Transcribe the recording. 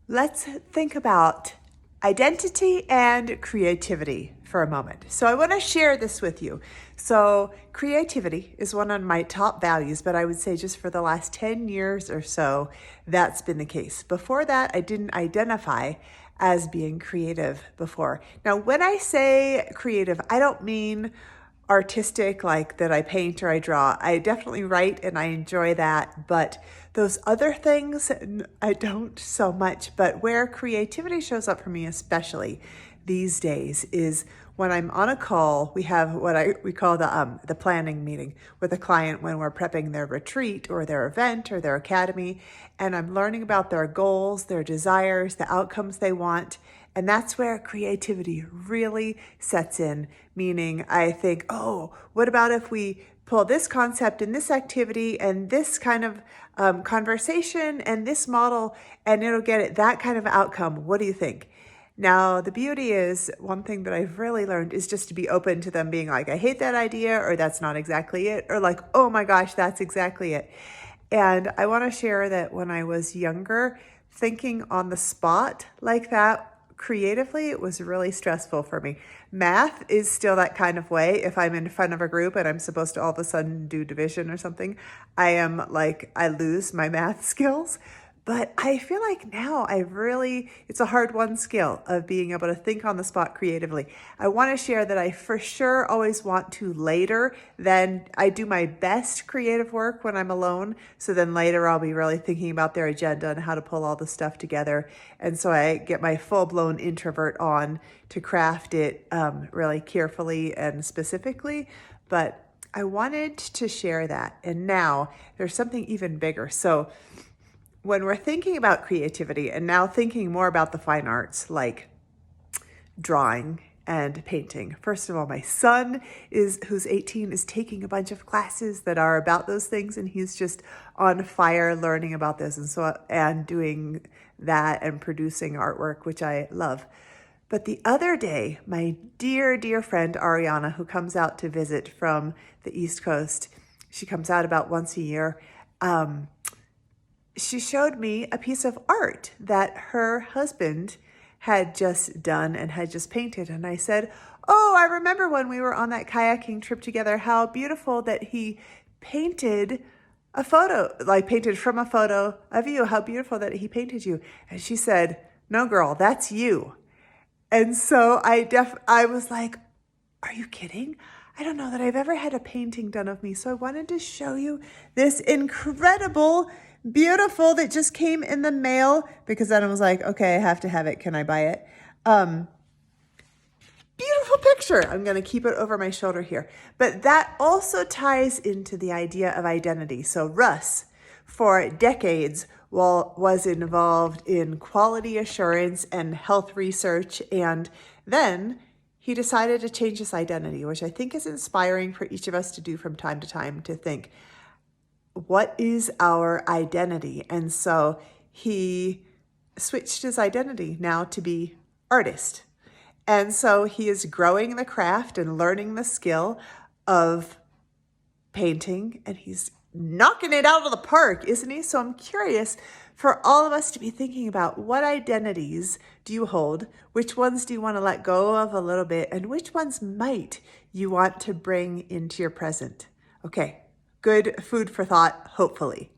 Let's think about identity and creativity for a moment. So I want to share this with you. So creativity is one of my top values, but I would say just for the last 10 years or so, that's been the case. Before that, I didn't identify as being creative before. Now, when I say creative, I don't mean artistic, like that I paint or I draw. I definitely write and I enjoy that, but those other things, I don't so much. But where creativity shows up for me, especially these days, is when I'm on a call. We have what we call the planning meeting with a client when we're prepping their retreat or their event or their academy, and I'm learning about their goals, their desires, the outcomes they want. And that's where creativity really sets in, meaning I think, oh, what about if we pull this concept and this activity and this kind of conversation and this model, and it'll get it that kind of outcome. What do you think? Now, the beauty is, one thing that I've really learned is just to be open to them being like, I hate that idea, or that's not exactly it, or like, oh my gosh, that's exactly it. And I want to share that when I was younger, thinking on the spot like that creatively, it was really stressful for me. Math is still that kind of way. If I'm in front of a group and I'm supposed to all of a sudden do division or something, I lose my math skills. But I feel like now it's a hard won skill of being able to think on the spot creatively. I want to share that I for sure always want to later. Then I do my best creative work when I'm alone. So then later I'll be really thinking about their agenda and how to pull all the stuff together. And so I get my full blown introvert on to craft it really carefully and specifically. But I wanted to share that. And now there's something even bigger. So when we're thinking about creativity and now thinking more about the fine arts, like drawing and painting. First of all, my son who's 18, is taking a bunch of classes that are about those things, and he's just on fire learning about this and doing that and producing artwork, which I love. But the other day, my dear, dear friend Ariana, who comes out to visit from the East Coast, she comes out about once a year, she showed me a piece of art that her husband had just done and had just painted. And I said, oh, I remember when we were on that kayaking trip together, how beautiful that he painted a photo, like painted from a photo of you, how beautiful that he painted you. And she said, no, girl, that's you. And so I was like, are you kidding? I don't know that I've ever had a painting done of me. So I wanted to show you this incredible, beautiful that just came in the mail, because then I was like, okay, I have to have it. Can I buy it? Beautiful picture. I'm going to keep it over my shoulder here. But that also ties into the idea of identity. So Russ, for decades, was involved in quality assurance and health research, and then he decided to change his identity, which I think is inspiring for each of us to do from time to time, to think, what is our identity? And so he switched his identity now to be artist. And so he is growing the craft and learning the skill of painting, and he's knocking it out of the park, isn't he? So I'm curious for all of us to be thinking about, what identities do you hold? Which ones do you want to let go of a little bit? And which ones might you want to bring into your present? Okay, good food for thought, hopefully.